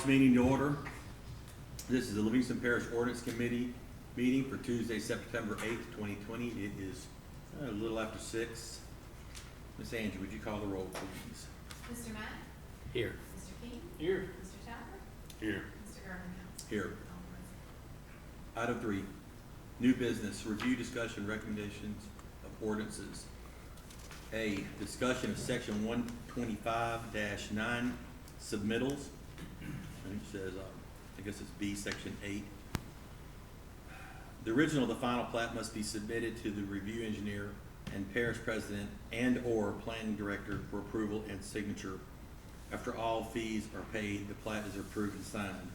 meeting to order. This is the Livingston Parish Ordinance Committee meeting for Tuesday, September 8th, 2020. It is a little after 6. Ms. Angie, would you call the roll, please? Mr. Matt? Here. Mr. King? Here. Mr. Tapper? Here. Mr. Garfinkel? Here. Item 3, new business, review, discussion, recommendations of ordinances. A, discussion of section 125-9 submittals. And it says, I guess it's B, section 8. The original of the final plat must be submitted to the review engineer and parish president and/or planning director for approval and signature. After all fees are paid, the plat is approved and signed,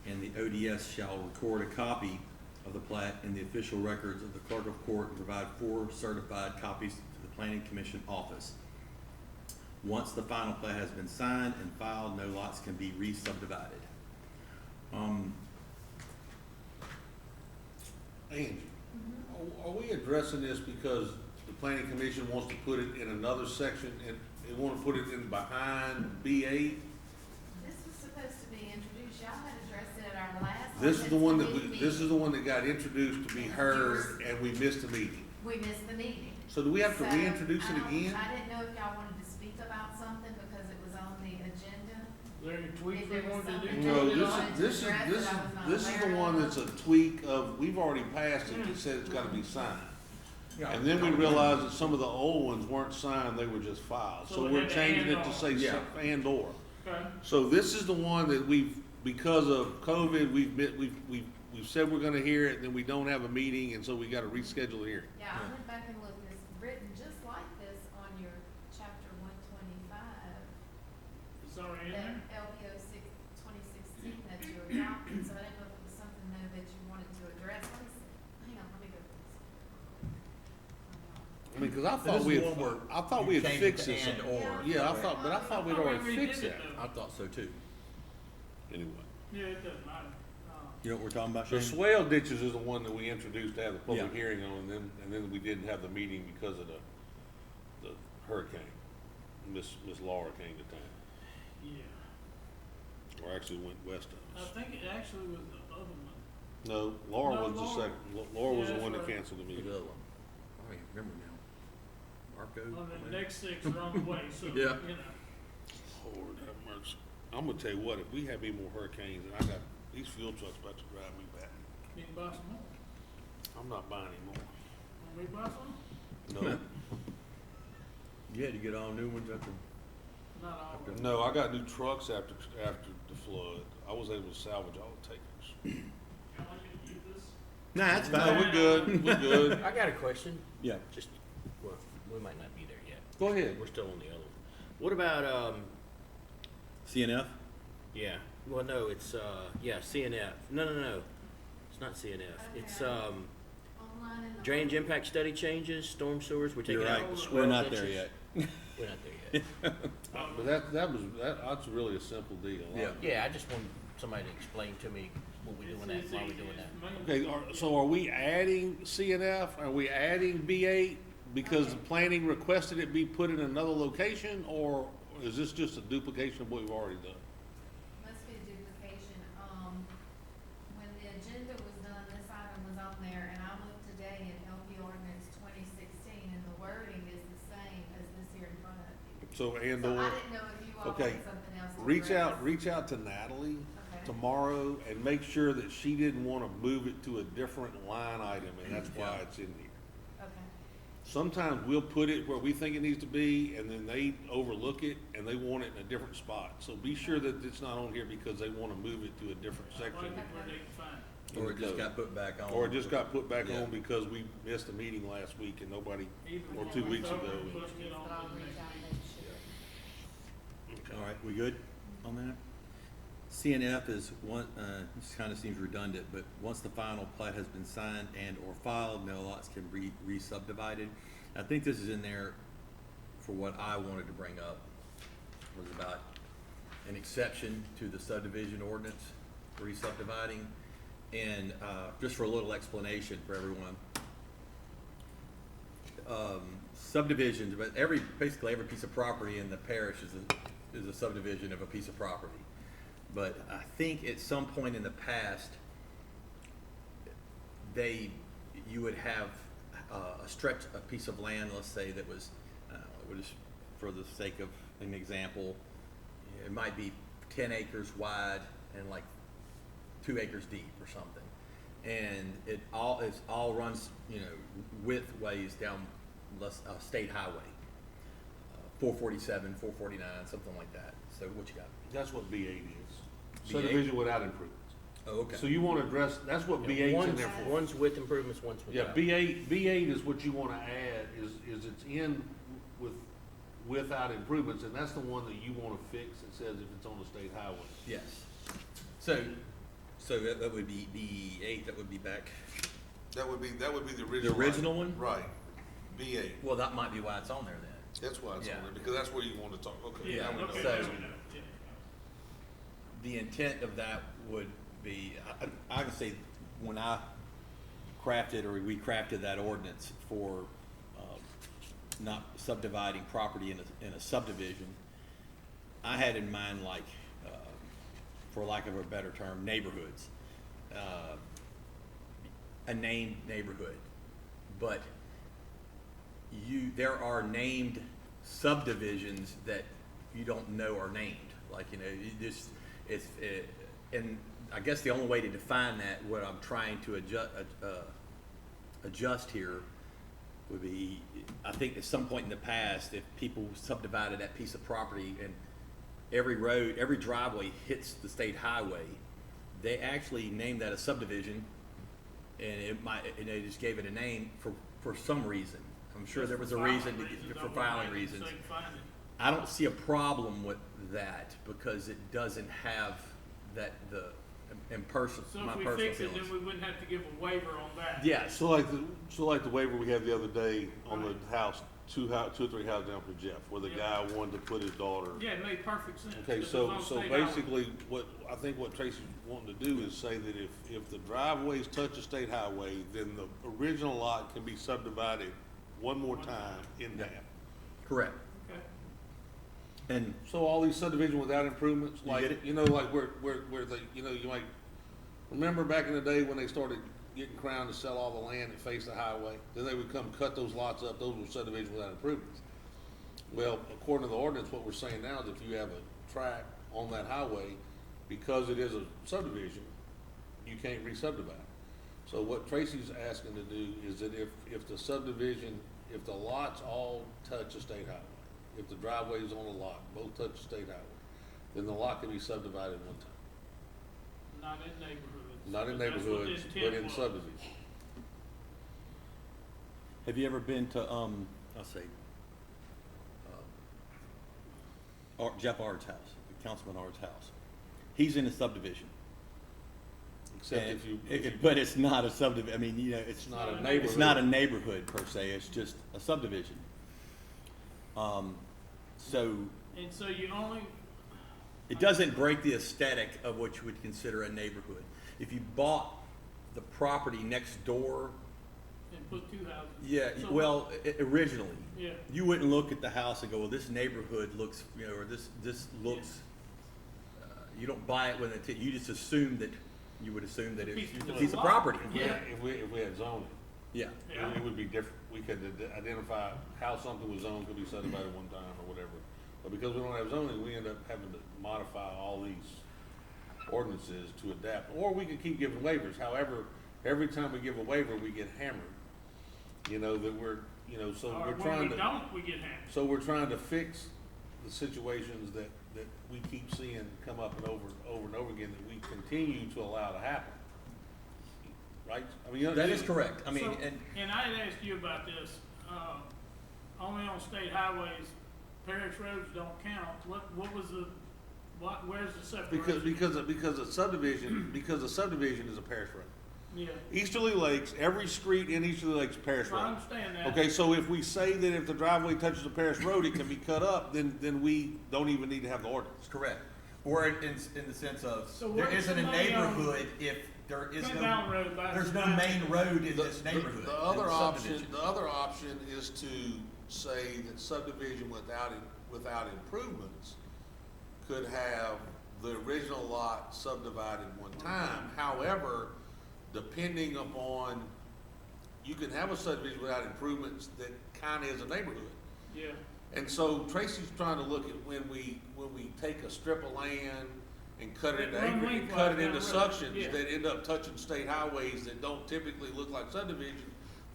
and the ODS shall record a copy of the plat in the official records of the clerk of court and provide 4 certified copies to the planning commission office. Once the final plat has been signed and filed, no lots can be re-subdivided. Angie, are we addressing this because the planning commission wants to put it in another section and they want to put it in behind B8? This was supposed to be introduced, y'all had addressed it at our last. This is the one that meeting. this is the one that got introduced to be heard and we missed the meeting. We missed the meeting. So do we have to So, reintroduce it again? I didn't know if y'all wanted to speak about something because it was on the agenda. Is there any tweaks If we there was wanted to do? something No, that you this wanted is to this is address this that is I was not this is the aware one of. that's a tweak of, we've already passed it, that said it's gotta be signed. And then we realized that some of the old ones weren't signed, they were just filed. So So it we're had to changing it and to or. say Yeah. and or. Okay. So this is the one that because of COVID, we've said we're gonna hear it, and then we don't have a meeting, and so we gotta reschedule the hearing. Yeah, I went back and looked, it's written just like this on your chapter 125, It's already in that there? LPO 2016 that you adopted, so I didn't know if it was something though that you wanted to address. Let me see, hang on, let me go. I mean, cause I This thought is we the had, one where I thought we had you changed it fixed to this. and or. Yeah, but I thought we'd already we fixed did that. it, I thought so too. Anyway, Yeah, it doesn't matter. You know what we're talking about, the Shane? swale ditches is the one that we introduced to have the public Yeah. hearing on, and then we didn't have the meeting because of the hurricane. Miss Laura came to town, Yeah. or actually went west of I us. think it actually was the other one. No, Laura No, was the Laura. second, Laura was Yeah, the one that's that right. canceled the Who's meeting. the other one? I don't even remember now. Marco? Well, the next 6 are on the way, so, you Yeah. know. Lord have mercy. I'm gonna tell you what, if we have any more hurricanes, and I got, these fuel trucks about to drive me back, You can buy some more. I'm not buying any more. Want me to buy some? No, You had to get all new ones after. Not all of them. no, I got new trucks after the flood. I was able to salvage all the takers. Y'all want me to use this? Nah, that's No, fine. we're good, we're good. I got a question. Yeah, Just, well, we might not be there yet. Go ahead. We're still on the other one. What about, CNF? yeah, well, no, it's, yeah, CNF. No. It's not CNF. It's, Online in the. drainage impact study changes, storm sewers. We're taking You're out right, the we're swale not there ditches. yet. We're not there yet. But that's really a simple deal. Yeah. Yeah, I just wanted somebody to explain to me what we're doing that, It's why we're easy. doing that. It's mainly- Okay, so are we adding CNF? Are we adding B8 because the planning requested it be put in another location, or is this just a duplication of what we've already done? Must be a duplication. When the agenda was done, this item was on there, and I looked today in LP Ordinance 2016, and the wording is the same as this here in front of you. So and So I or, didn't know if you all okay, wanted something else to reach address. out to Natalie Okay. tomorrow and make sure that she didn't want to move it to a different line item, and that's why Yeah. it's in here. Okay. Sometimes we'll put it where we think it needs to be, and then they overlook it, and they want it in a different spot. So be sure that it's not on here because they want to move it to a different I like section. it where they can find it. Or it just got put back on. Or it just got put back Yeah. on because we missed a meeting last week and nobody, Either or one. 2 weeks Cover ago. it, push it on But I'll to the reach next out and meeting. make sure. All right, we good on that? CNF is one, this kind of seems redundant, but once the final plat has been signed and or filed, no lots can be re-subdivided. I think this is in there for what I wanted to bring up, was about an exception to the subdivision ordinance, re-subdividing. And, just for a little explanation for everyone. Subdivisions, but basically every piece of property in the parish is a subdivision of a piece of property. But I think at some point in the past, you would have a piece of land, let's say, that was, we'll just, for the sake of an example, it might be 10 acres wide and like 2 acres deep or something. And it all runs, widthways down state highway, 447, 449, something like that. So what you got? That's what B8 is. B8? Subdivision without improvements. Oh, okay. So you wanna address, that's what B8's in there for. One's with improvements, one's Yeah, without. B8 is what you wanna add, is it's in without improvements, and that's the one that you wanna fix, it says if it's on the state highway. Yes. So that would be B8, that would be back, That would be the the original. original one? Right, B8, Well, that might be why it's on there then. that's why it's on Yeah. there, because that's where you want to talk, okay, Yeah, now we know. Okay, so- now we know, yeah. The intent of that would be, I can say, when I crafted or we crafted that ordinance for not subdividing property in a subdivision, I had in mind like, for lack of a better term, neighborhoods. A named neighborhood. But there are named subdivisions that you don't know are named. Like, and I guess the only way to define that, what I'm trying to adjust here would be, I think at some point in the past, if people subdivided that piece of property and every driveway hits the state highway, they actually named that a subdivision, and they just gave it a name for some reason. I'm sure there was a reason for filing reasons. I don't see a problem with that because it doesn't have the So my if we personal fix it, feelings. then we wouldn't have to give a waiver on that. Yes. So like the waiver we had the other day on the house, two or three houses down from Jeff, where the guy wanted to put his daughter. Yeah, it made perfect sense. Okay, because so, it's on so state highway. basically, what Tracy's wanting to do is say that if the driveways touch a state highway, then the original lot can be subdivided one more time in Yeah. that. Correct. Okay. And So all these subdivisions without improvements, You like, get it? like where you might, remember back in the day when they started getting Crown to sell all the land that faced the highway? Then they would come cut those lots up, those were subdivisions without improvements. Well, according to the ordinance, what we're saying now is if you have a tract on that highway, because it is a subdivision, you can't re-subdivide. So what Tracy's asking to do is that if the subdivision, if the lots all touch a state highway, if the driveway's on a lot, both touch the state highway, then the lot can be subdivided one time. Not in neighborhoods. Not in That's what the neighborhoods, but intent in was. subdivisions. have you ever been to I'll say Jeff Ard's house, Councilman Ard's house? He's in a subdivision. Except And if you, but it's not a subdivision. I mean, it's not a It's neighborhood. it's not a neighborhood per se. It's just a subdivision. So And so you only, it doesn't break the aesthetic of what you would consider a neighborhood. If you bought the property next door, and put two houses. yeah, So- well, originally, Yeah, you wouldn't look at the house and go, well, this neighborhood looks, or this looks, you don't buy it when you just assume that, you would assume that it's Piece just a of piece of lot. property. Yeah. if we had zoning, Yeah, yeah. it would be different. We could identify how something was zoned, could be subdivided one time or whatever. But because we don't have zoning, we end up having to modify all these ordinances to adapt. Or we could keep giving waivers. However, every time we give a waiver, we get hammered. That we're, so Or we're when trying we to. don't, we get hammered. So we're trying to fix the situations that we keep seeing come up and over and over again that we continue to allow to happen. Right? I mean, that is correct. I mean, So- and I had asked you about this, only on state highways, parish roads don't count. What was where's the separation? Because a subdivision is a parish road. Yeah, Easterly Lakes, every street in Easterly Lakes is a parish I road. understand that. Okay, so if we say that if the driveway touches a parish road, it can be cut up, then we don't even need to have the ordinance. it's correct. Or in the sense of, So there what's isn't the a money on neighborhood if there is Cut no, down road by there's no Savannah. main road in this neighborhood. The in other subdivision. option is to say that subdivision without improvements could have the original lot subdivided one time. However, depending upon, you can have a subdivision without improvements that kinda is a neighborhood. Yeah, And so Tracy's trying to look at when we take a strip of land and cut it into Run acre, and lengthwise cut it down into the road, sections yeah. that end up touching state highways that don't typically look like subdivisions,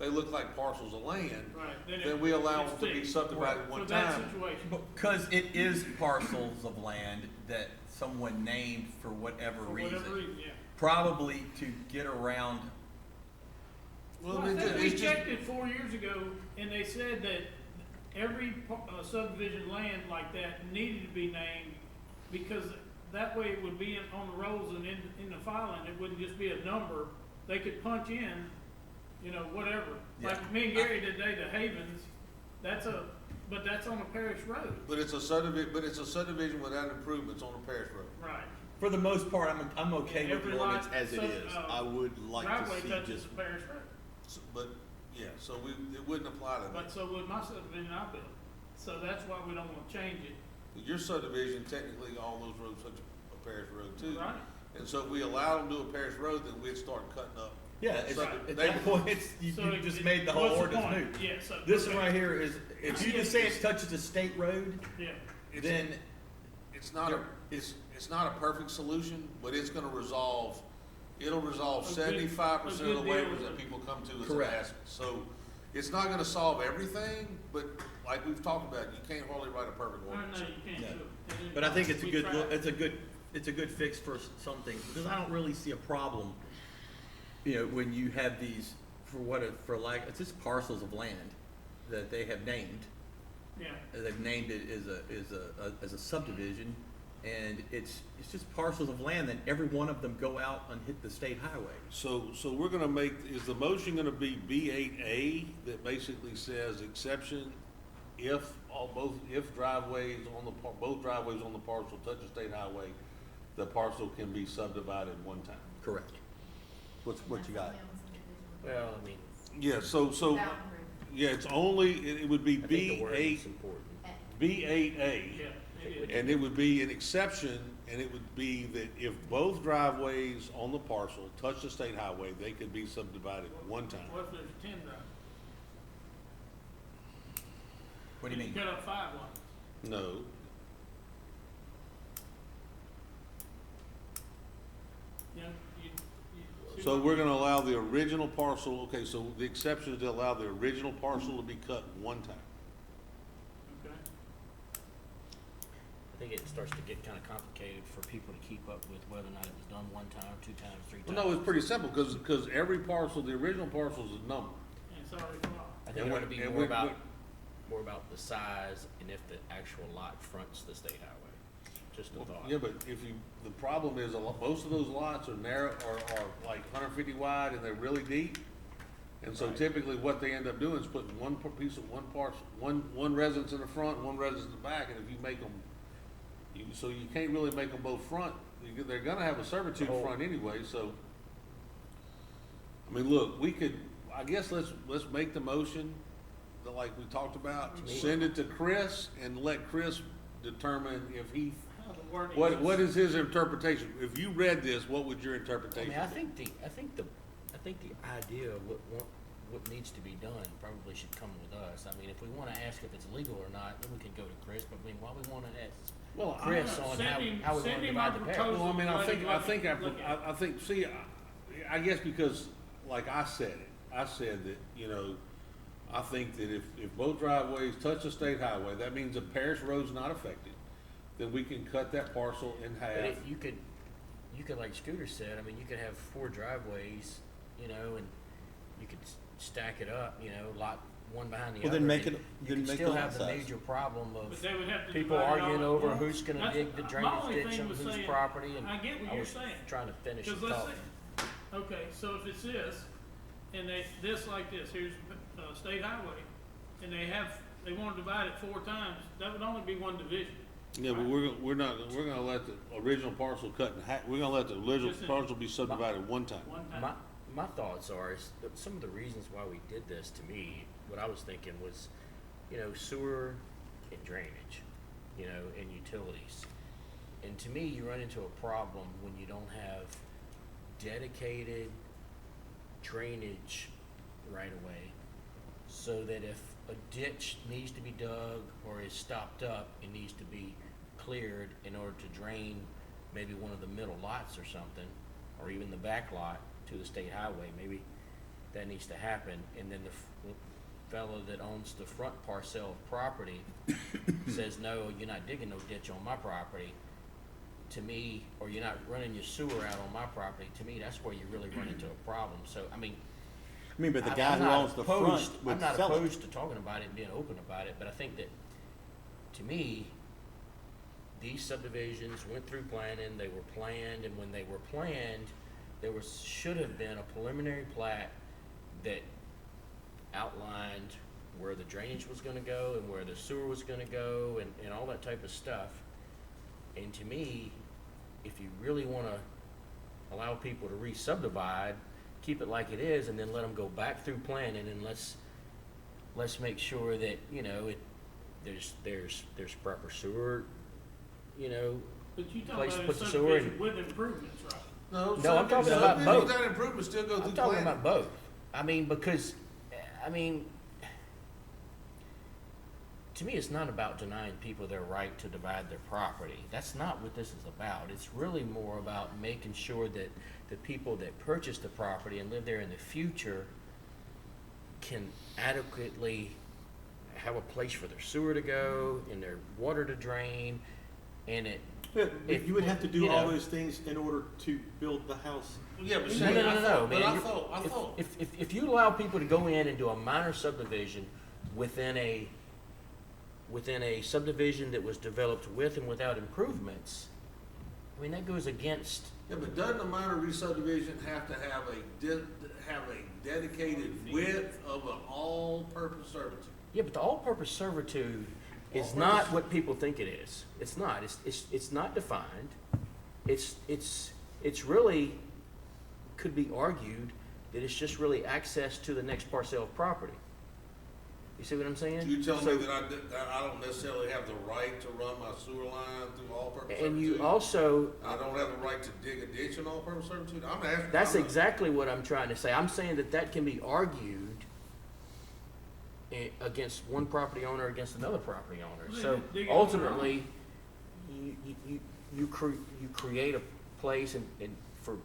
they look like parcels of land. right. Then we allow it's them to be fixed. subdivided one For that time. situation, Because it is parcels of land that someone named for whatever for whatever reason. reason, yeah. Probably to get around, Well, I it's think we just, checked it 4 years ago, and they said that every subdivision land like that needed to be named, because that way it would be on the rolls and in the filing, it wouldn't just be a number. They could punch in, whatever. Like Yeah. me and Gary today, the Havens, but that's on a parish road. but it's a subdivision without improvements on a parish road. Right. for the most part, I'm okay with Every the ordinance lot, as it so, is. I would like to Driveway see touches just, a parish road. But, yeah, so it wouldn't apply to But that. so would my subdivision I built. So that's why we don't wanna change it. Your subdivision, technically, all those roads touch a parish road too. Right. And so if we allow them to do a parish road, then we'd start cutting up. yeah, it's, Right. at that point, you So just it- made the whole what's ordinance point? moot. Yeah, so. This one right here is, if you just say it Yeah. touches a state road, Yeah, It's- then It's not a, it's not a perfect solution, but it's gonna it'll resolve A good- 75% of the a good deal. waivers that people come to as an Correct. ask. So, it's not gonna solve everything, but like we've talked about, you can't hardly write a perfect I know ordinance. you can't Yeah. do it. And But I think it's a we good, tried. it's a good fix for some things, because I don't really see a problem, when you have these, it's just parcels of land that they have named. Yeah, They've named it as a subdivision, and it's just parcels of land that every one of them go out and hit the state highway. So we're gonna is the motion gonna be B8A that basically says exception if if driveways both driveways on the parcel touch a state highway, the parcel can be subdivided one time? Correct. What you got? Well, I mean, Yeah, so, Without room. yeah, it's only, it would be I think the word B8, is important. B8A. yeah, it is. And it would be an exception, and it would be that if both driveways on the parcel touch the state highway, they could be subdivided one time. What if there's 10 drive? What do you mean? Cut up 5 lots. No, You know, see so what- we're gonna allow the original parcel, okay, so the exception is to allow the original parcel to be cut one time. Okay. I think it starts to get kind of complicated for people to keep up with whether or not it was done one time, 2 times, 3 times. Well, no, it's pretty simple, because every parcel, the original parcel is a number. And it's already flawed. I think And it ought when- to be and more when- about, when- more about the size and if the actual lot fronts the state highway. Just a thought. Yeah, but the problem is, most of those lots are narrow, are like 150 wide, and they're really deep. And so Right. typically what they end up doing is putting one parcel, one residence in the front, one residence in the back, and if you make them, so you can't really make them both front, they're gonna have a servitude Oh. front anyway, so. I mean, look, I guess let's make the motion, that like we talked about, To me. send it to Chris, and let Chris determine if he How the wording what is his interpretation? If you read this, what would your I interpretation mean, I be? think the idea of what needs to be done probably should come with us. I mean, if we wanna ask if it's legal or not, then we can go to Chris, but I mean, why we wanna ask Well, Chris on Send how him- we wanna send him divide our the parish? proposal. Well, I mean, I think, Look at it. see, I guess because, like I said that, I think that if both driveways touch a state highway, that means a parish road's not affected, then we can cut that parcel in But half. you could, like Scooter said, I mean, you could have 4 driveways, and you could stack it up, lot one behind the other. Well, then make and it- You then could make still the have lot the size. major problem But of they would have to people divide it all arguing at over once. who's gonna That's- dig the my drainage only ditch thing on was whose saying- property, and I get what I you're was saying. trying to finish the Cause let's thought. say, okay, so if it's this, and this like this, here's, state highway, and they wanna divide it 4 times, that would only be one division. Yeah, but we're gonna let the original parcel cut in half, we're gonna let the original Just in- parcel be subdivided one time. One time. My thoughts are, is that some of the reasons why we did this, to me, what I was thinking was, sewer and drainage, and utilities. And to me, you run into a problem when you don't have dedicated drainage right away. So that if a ditch needs to be dug or is stopped up, it needs to be cleared in order to drain maybe one of the middle lots or something, or even the back lot to the state highway, maybe that needs to happen. And then the fellow that owns the front parcel of property says, no, you're not digging no ditch on my property. To me, or you're not running your sewer out on my property, to me, that's where you really run into a problem. So, I mean, but the I'm guy who not owns the front opposed- would I'm not sell it. opposed to talking about it and being open about it, but I think that, to me, these subdivisions went through planning, they were planned, and when they were planned, there should have been a preliminary plat that outlined where the drainage was gonna go and where the sewer was gonna go and all that type of stuff. And to me, if you really wanna allow people to re-subdivide, keep it like it is and then let them go back through planning, and let's make sure that, you know, there's proper sewer, you know, But you talking place to about put a the sewer in. subdivision with improvements, right? No, No, I'm talking about subdivisions both. without improvements still go through I'm talking planning. about both. I mean, because, I mean, to me, it's not about denying people their right to divide their property. That's not what this is about. It's really more about making sure that the people that purchase the property and live there in the future can adequately have a place for their sewer to go and their water to drain, and it. But If- you would have to do you all know. those things in order to build the house. Yeah, but see, No, no, no, no, but man. I You're- thought, If you allow people to go in and do a minor subdivision within a subdivision that was developed with and without improvements, I mean, that goes against, yeah, but doesn't a minor re-subdivision have to have a dedicated width of an all-purpose servitude? yeah, but the all-purpose servitude is All-purpose- not what people think it is. It's not. It's not defined. It's really, could be argued that it's just really access to the next parcel of property. You see what I'm saying? You tell So- me that I don't necessarily have the right to run my sewer line through all-purpose servitude? And you also, I don't have the right to dig a ditch in all-purpose servitude? I'm asking. that's I'm not- exactly what I'm trying to say. I'm saying that can be argued against one property owner against another property owner. Well, So they get on their own. ultimately, you create a place and for,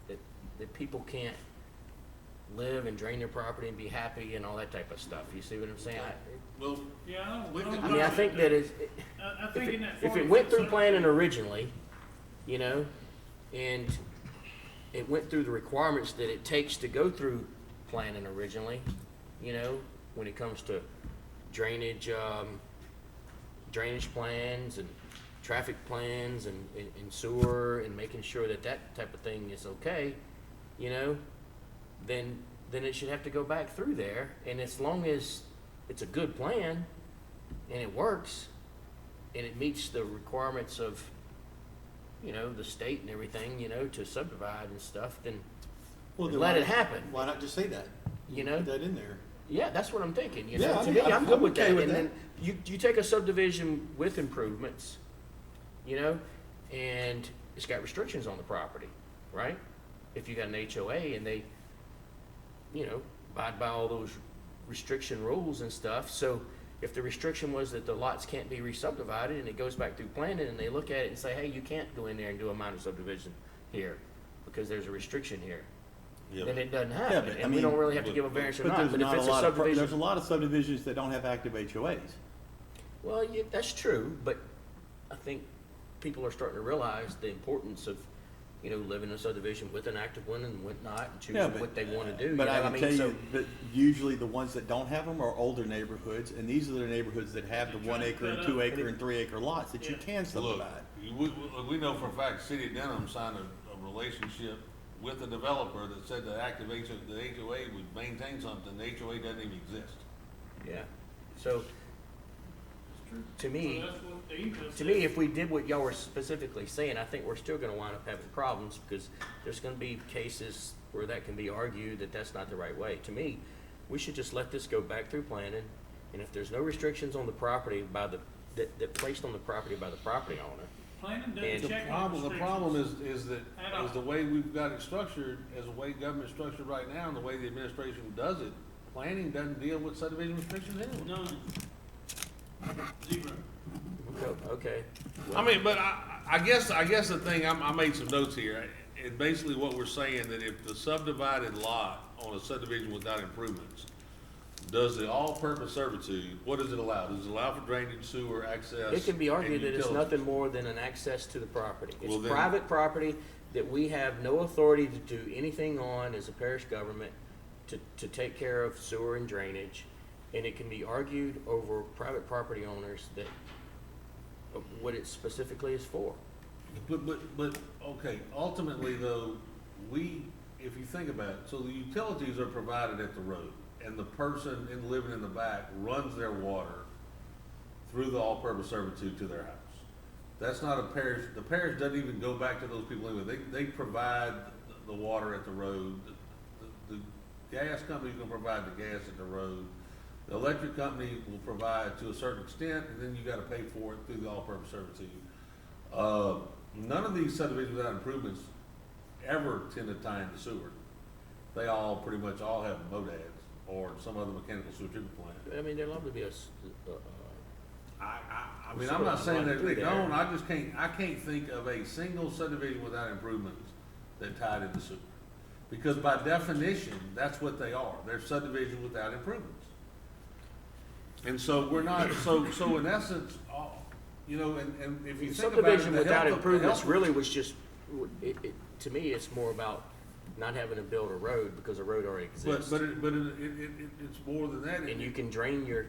that people can't live and drain their property and be happy and all that type of stuff. You see what I'm saying? Well, Yeah, We- I mean, I think that is, I think in that. if it 40 went through foot planning subdivision- originally, you know, and it went through the requirements that it takes to go through planning originally, you know, when it comes to drainage, drainage plans and traffic plans and sewer and making sure that type of thing is okay, you know, then it should have to go back through there. And as long as it's a good plan and it works and it meets the requirements of, you know, the state and everything, you know, to subdivide and stuff, then Well, let it happen, Why not just say that? you know? Put that in there. Yeah, that's what I'm thinking, you Yeah, know, I to mean, me, I'm I'm good with okay that. with And that. then you take a subdivision with improvements, you know, and it's got restrictions on the property, right? If you got an HOA and they, you know, abide by all those restriction rules and stuff, so if the restriction was that the lots can't be re-subdivided and it goes back through planning and they look at it and say, hey, you can't go in there and do a minor subdivision here because there's a restriction here, then it doesn't happen, but, I and we don't mean, really have to give a variance or But not, there's but if not a it's a lot of, subdivision. there's a lot of subdivisions that don't have active HOAs. Well, yeah, that's true, but I think people are starting to realize the importance of, you know, living in a subdivision with an active one and whatnot, and Yeah, choosing but- what they wanna do, you But know, I I can mean, tell so. you that usually the ones that don't have them are older neighborhoods, and these are the neighborhoods that have the You're 1 trying to acre and cut 2 up. acre and 3 acre lots that you Yeah. can look, subdivide. we know for a fact, City of Denham signed a relationship with a developer that said the HOA would maintain something, the HOA doesn't even exist. Yeah, so, It's true. to me, So that's what the email to me, says. if we did what y'all were specifically saying, I think we're still gonna wind up having problems, because there's gonna be cases where that can be argued that that's not the right way. To me, we should just let this go back through planning, and if there's no restrictions on the property that placed on the property by the property owner, Planning And doesn't check on The restrictions. problem is that, At all. is the way we've got it structured, as the way government's structured right now, and the way the administration does it, planning doesn't deal with subdivision restrictions anyway. None. Zero. Okay. I mean, but I guess the thing, I made some notes here, and basically what we're saying, that if the subdivided lot on a subdivision without improvements does the all-purpose servitude, what does it allow? Does it allow for drainage, sewer, access? It can be argued and that it's utilities? nothing more than an access to the property. It's Well, then- private property that we have no authority to do anything on as a parish government to take care of sewer and drainage. And it can be argued over private property owners that, what it specifically is for. But, okay, ultimately though, if you think about it, so the utilities are provided at the road, and the person living in the back runs their water through the all-purpose servitude to their house. That's not a parish, the parish doesn't even go back to those people anyway, they provide the water at the road. The gas company's gonna provide the gas at the road. The electric company will provide to a certain extent, and then you gotta pay for it through the all-purpose servitude. None of these subdivisions without improvements ever tend to tie into sewer. They all, pretty much all have modads or some other mechanical sewer treatment plant. I mean, there'd love to be I mean, I'm not saying that they don't, I can't think of a single subdivision without improvements that tied into sewer. Because by definition, that's what they are, they're subdivisions without improvements. And so we're not, so in essence, you know, and if you think about it. subdivision the without health of- improvements the health really was just, to me, it's more about not having to build a road because a road already exists. But it's more than that. And you can drain your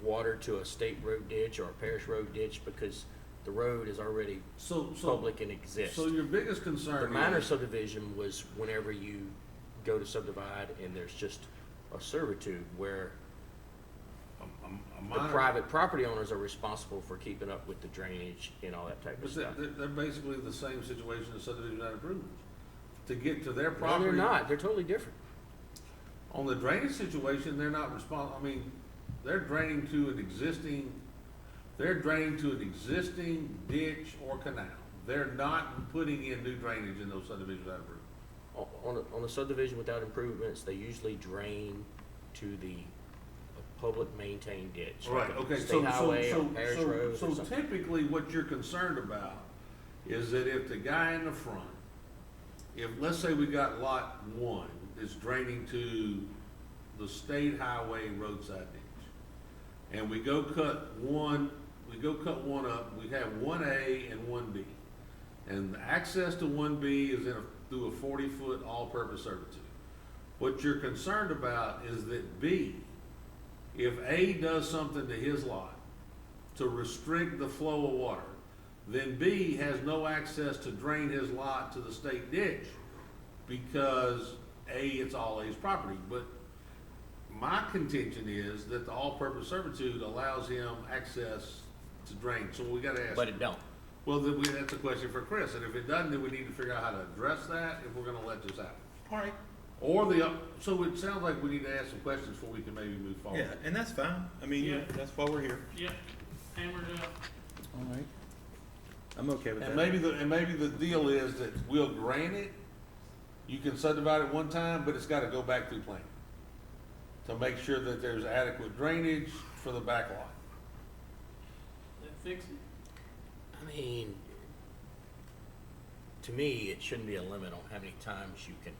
water to a state road ditch or a parish road ditch because the road is already So, public and exists. so your biggest concern The minor is, subdivision was whenever you go to subdivide and there's just a servitude where a the minor, private property owners are responsible for keeping up with the drainage and all that type of but stuff. they're basically the same situation as subdivision without improvements. To get to their No, property. they're not. They're totally different. On the drainage situation, they're not I mean, they're draining to an existing ditch or canal. They're not putting in new drainage in those subdivisions without improvement. On a subdivision without improvements, they usually drain to the public maintained ditch. like Right, a okay, State highway or parish road or so something. typically what you're concerned about is that if the guy in the front, let's say we got lot 1 is draining to the state highway roadside ditch, and we go cut one up, we have 1A and 1B. And the access to 1B is through a 40-foot all-purpose servitude. What you're concerned about is that B, if A does something to his lot to restrict the flow of water, then B has no access to drain his lot to the state ditch because A, it's all A's property. But my contention is that the all-purpose servitude allows him access to drain, so we gotta ask. But it don't. Well, that's a question for Chris, and if it doesn't, then we need to figure out how to address that if we're gonna let this happen. All right. Or so it sounds like we need to ask some questions before we can maybe move forward. Yeah, and that's fine. I mean, Yeah. that's why we're here. Yep, hammered out. All right. I'm okay with that. And maybe the deal is that we'll grant it, you can subdivide it one time, but it's gotta go back through planning to make sure that there's adequate drainage for the back lot. That fix it. I mean, to me, it shouldn't be a limit on how many times you can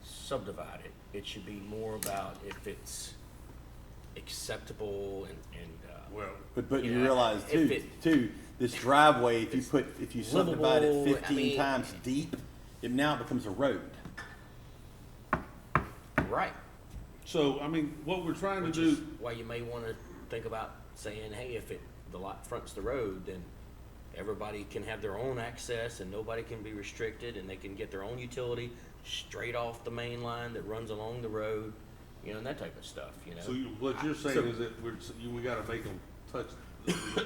subdivide it. It should be more about if it's acceptable and Well, But You you know, realize if too, this driveway, if you subdivide it livable, I 15 mean- times deep, now it becomes a road. right. so, I mean, what we're trying to Which do. is why you may want to think about saying, hey, if the lot fronts the road, then everybody can have their own access and nobody can be restricted and they can get their own utility straight off the main line that runs along the road, you know, and that type of stuff, you know. So what you're saying So- is that we gotta make them touch.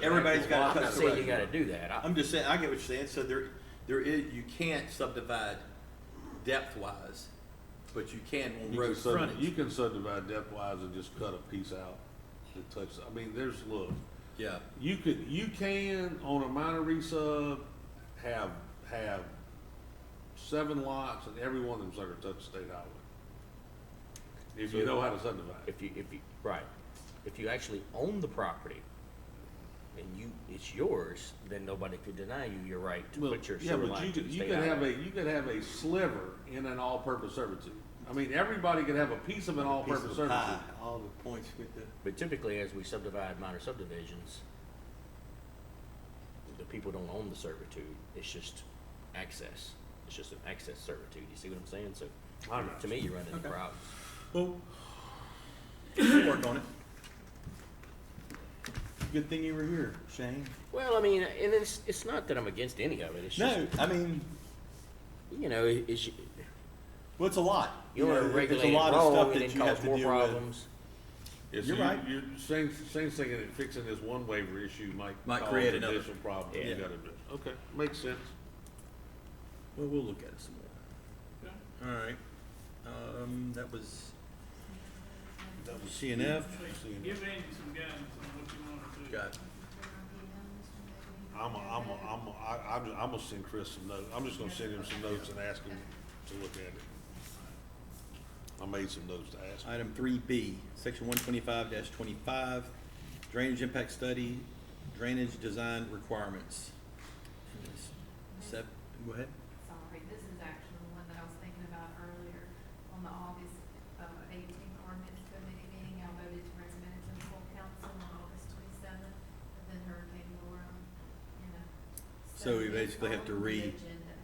Everybody's gotta I'm touch not the saying road. you got to do that. I'm just saying, I get what you're saying. So there is, you can't subdivide depth-wise, but you can on road You frontage. can subdivide depth-wise and just cut a piece out that touches, I mean, look, Yeah, You can, on a minor resub, have 7 lots and every one of them's like a touch state highway. If you know how to subdivide. If you, right, if you actually own the property and it's yours, then nobody could deny you your right to Well, put your yeah, sewer but line you to could, the you state could have highway. you could have a sliver in an all-purpose servitude. I mean, everybody could have a piece of an all-purpose piece of the servitude. pie, all the points with the. But typically, as we subdivide minor subdivisions, the people don't own the servitude, it's just access. It's just an access servitude, you see what I'm saying? So, I know. to me, you run into Okay. problems. Well, we'll work on it. Good thing you were here, Shane. Well, I mean, and it's not that I'm against any of it, it's just, No, I mean, you know, it's, well, it's a lot. you want to there's regulate a it lot of wrong stuff and that then you have cause to more deal with. problems. Yeah, so You're right. You're Shane's thinking that fixing this one waiver issue might Might cause create another. additional problems. Yeah. You gotta address. Okay, makes sense. Well, we'll look at it some more. Okay. All right. That was CNF. Give Andy some guidance on what you wanna do. Got I'm gonna send Chris some notes. I'm just gonna send him some notes and ask him to look at it. I made some notes to ask him. item 3B, section 125-25, drainage impact study, drainage design requirements. Go ahead. Sorry, this is actually the one that I was thinking about earlier on the August 18th ordinance committee meeting. I voted to recommend it to the full council on August 27th, but then Hurricane Laura, you know. So we it's basically have to on the read. agenda.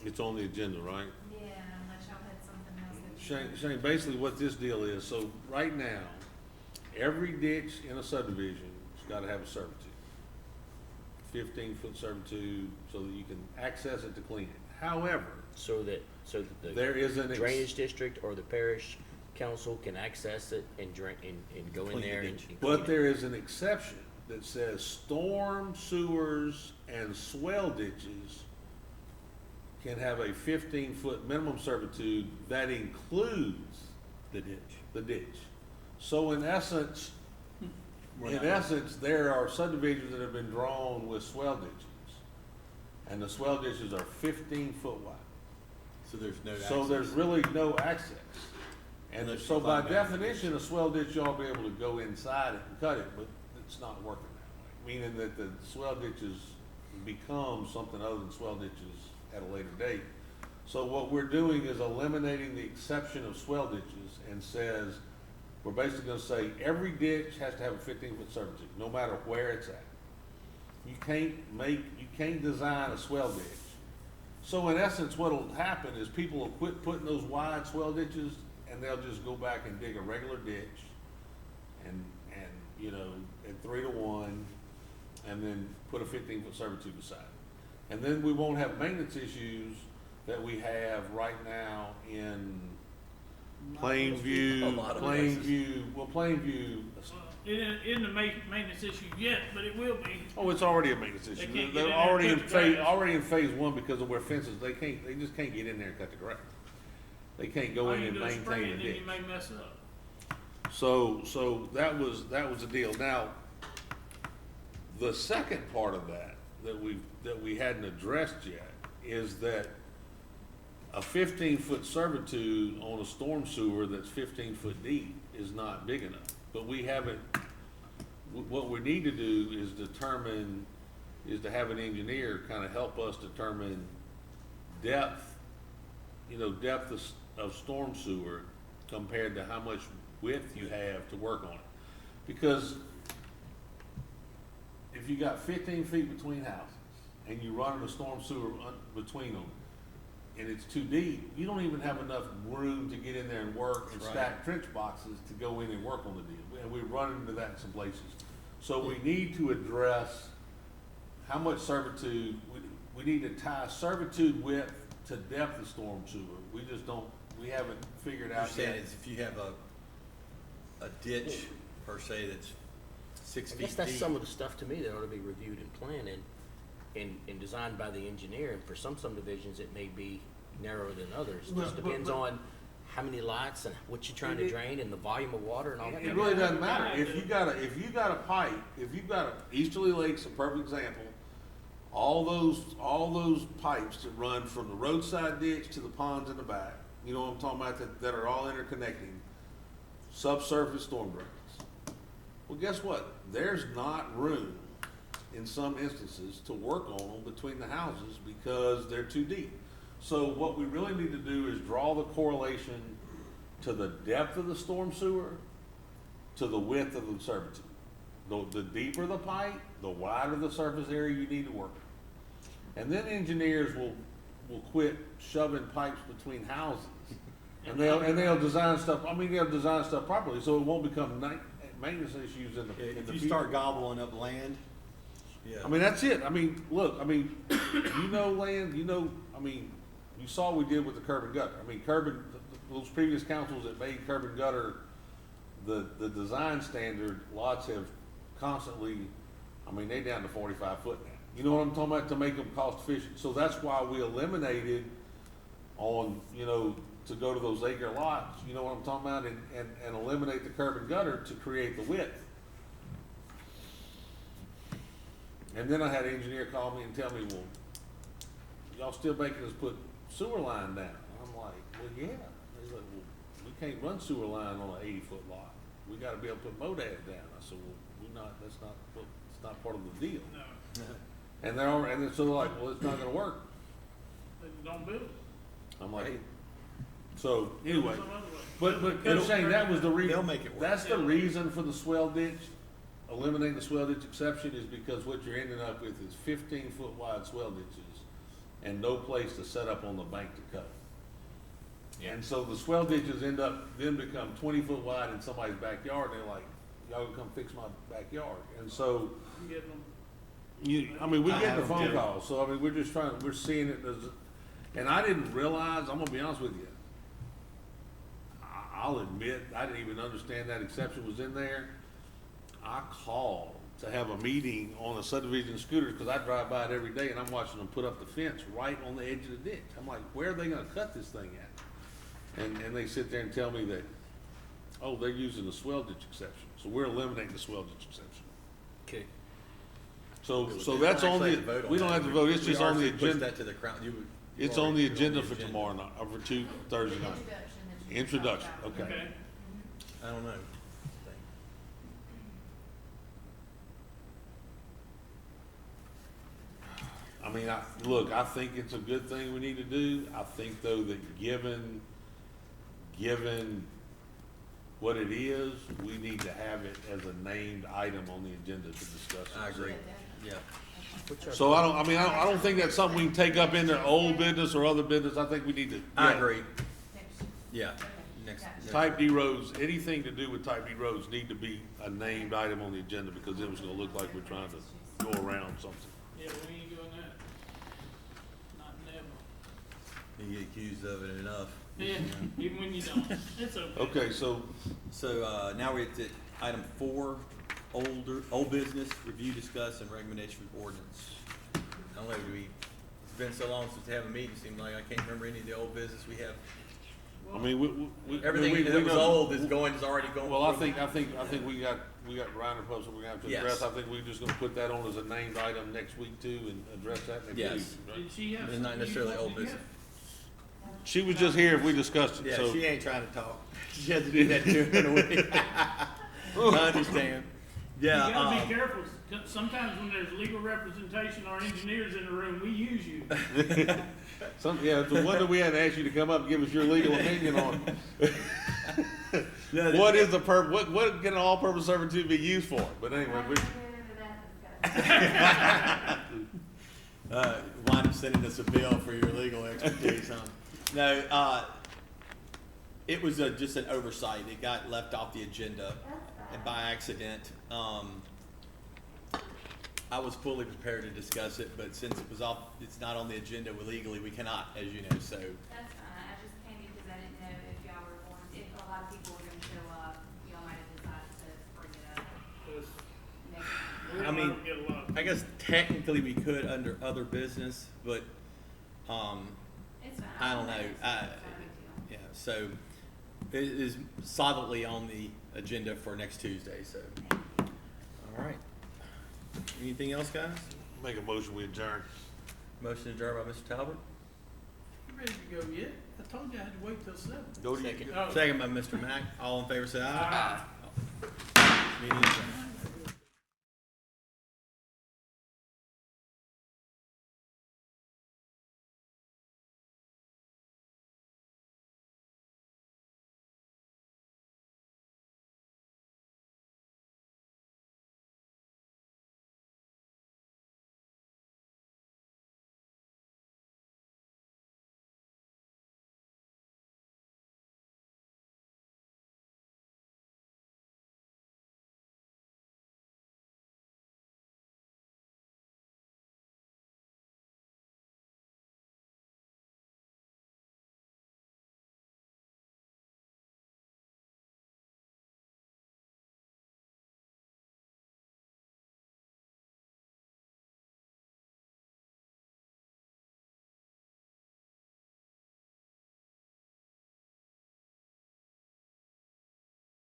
It's on the agenda, right? Yeah, unless y'all had something else that you. Shane, basically what this deal is, so right now, every ditch in a subdivision's gotta have a servitude. 15-foot servitude, so that you can access it to clean it. However, So that there the is an drainage district or the parish council can access it and drain, and go in Clean the there and ditch. and but clean it. there is an exception that says storm sewers and swell ditches can have a 15-foot minimum servitude that includes The ditch. the ditch. So in essence, We're in not- essence, there are subdivisions that have been drawn with swell ditches. And the swell ditches are 15-foot wide. So there's no access. So there's really no access. And Unless so you by climb down the definition, a swell ditch, you ought to be able to go inside it and cut it, but it's not working that way. Meaning that the swell ditches become something other than swell ditches at a later date. So what we're doing is eliminating the exception of swell ditches and says, we're basically gonna say every ditch has to have a 15-foot servitude, no matter where it's at. You can't design a swell ditch. So in essence, what'll happen is people will quit putting those wide swell ditches and they'll just go back and dig a regular ditch and, you know, at 3-to-1, and then put a 15-foot servitude beside it. And then we won't have maintenance issues that we have right now in A lot of Plainview, Plainview, Well, it isn't a maintenance issue yet, but it will be. oh, it's already a maintenance issue. They can't get in They're there already and in cut the phase, grass. already in phase 1 because of where fences, they just can't get in there and cut the grass. They can't go All in you and do is spray maintain it, the then ditch. you may mess up. So that was the deal. Now, the second part of that we hadn't addressed yet is that a 15-foot servitude on a storm sewer that's 15 foot deep is not big enough. But we haven't, what we need to do is to have an engineer kind of help us determine depth of storm sewer compared to how much width you have to work on it. Because if you got 15 feet between houses and you run a storm sewer between them and it's too deep, you don't even have enough room to get in there and work and Right. stack trench boxes to go in and work on the deal. And we run into that in some places. So we need to address how much servitude, we need to tie servitude width to depth of storm sewer. We haven't figured You're out saying yet. is if you have a ditch per se that's 6 I feet guess that's deep. some of the stuff to me that ought to be reviewed and planned and designed by the engineer, and for some subdivisions, it may be narrower than others. It Well, just but- depends but- on how many lights and what you're trying to It- drain and the volume of water and all that. It really doesn't matter, if you got a pipe, if you've got Easterly Lake's a perfect example. All those pipes that run from the roadside ditch to the ponds in the back, you know what I'm talking about, that are all interconnecting, subsurface storm drains. Well, guess what? There's not room in some instances to work on them between the houses because they're too deep. So what we really need to do is draw the correlation to the depth of the storm sewer, to the width of the servitude. The deeper the pipe, the wider the surface area you need to work. And then engineers will quit shoving pipes between houses. And they'll design stuff, they'll design stuff properly, so it won't become maintenance issues in the If future. you start gobbling up land, yeah. That's it. Look, you know land, you saw what we did with the curb and gutter. Those previous councils that made curb and gutter the design standard, lots have constantly, they down to 45 foot now. You know what I'm talking about, to make them cost efficient. So that's why we eliminated on, to go to those acre lots, you know what I'm talking about, and eliminate the curb and gutter to create the width. And then I had an engineer call me and tell me, well, y'all still making us put sewer line down? I'm like, well, yeah. He's like, well, we can't run sewer line on an 80-foot lot. We gotta be able to put MODAD down. I said, well, it's not part of the deal. No, And so they're like, well, it's not gonna work. they don't build it. I'm like, so anyway, Some other way. but It'll- Shane, that was the reason. They'll make it work. That's the reason for the swell ditch, eliminating the swell ditch exception is because what you're ending up with is 15-foot wide swell ditches and no place to set up on the bank to cut. And so the swell ditches then become 20-foot wide in somebody's backyard, and they're like, y'all gonna come fix my backyard. And so, You get them. we I get have the them phone too. calls, so we're seeing it as, and I didn't realize, I'm gonna be honest with you. I'll admit, I didn't even understand that exception was in there. I called to have a meeting on a subdivision scooter, cause I drive by it every day and I'm watching them put up the fence right on the edge of the ditch. I'm like, where are they gonna cut this thing at? And they sit there and tell me that, oh, they're using the swell ditch exception, so we're eliminating the swell ditch exception. Okay. So We that's don't on actually the, have to vote on we don't that. have to vote, it's We just on the already pushed agenda. that to the crown. It's on the agenda for tomorrow night, or for Thursday night. Introduction that you Introduction, talked about. okay. Okay. I don't know. I think it's a good thing we need to do. I think though that given what it is, we need to have it as a named item on the agenda to discuss it. I agree. Yeah. So I don't think that's something we can take up into old business or other business. I think we need to. I yeah. agree. Next. Yeah. Okay, Next. gotcha. Type D roads, anything to do with type D roads need to be a named item on the agenda, because it was gonna look like we're trying to go around something. Yeah, we ain't doing that. Not never. You get accused of it enough. Yeah, even when you don't. It's okay. Okay, so, So, now we're at item 4, old business, review, discuss, and recommendation for ordinance. I don't know, it's been so long since we have a meeting, it seems like I can't remember any of the old business we have. Everything that was know- old is already going. Well, I think we got Reiner Post, we're gonna have to address. Yes. I think we're just gonna put that on as a named item next week too, and address that next Yes. week. right? Did she have? It's not necessarily old business. She was just here if we discussed it, Yeah, so. she ain't trying to talk. She has to do that 2 in a week. I understand. You Yeah, gotta be careful. Sometimes when there's legal representation or engineers in the room, we use you. It's the one that we had to ask you to come up and give us your legal opinion on. no, What is the what can an all-purpose servitude be used for? But anyway, wind up sending us a bill for your legal expertise, huh? No, it was just an oversight. It got left off the agenda and by accident. I was fully prepared to discuss it, but since it's not on the agenda legally, we cannot, as you know, so. That's fine, I just came because I didn't know if y'all were going, if a lot of people were gonna show up, y'all might have decided to bring it up next time. We I mean, don't get a lot. I guess technically we could under other business, but, It's fine. I don't know. It's not a big deal. yeah, so, it is solidly on the agenda for next Tuesday, so. All right. Anything else, guys? Make a motion, we adjourn. Motion adjourned by Mr. Talbot, You ready to go yet? I told you I had to wait till 7. Go to Second. Oh. second by Mr. Mack. All in favor, say aye. Ah. Meeting adjourned.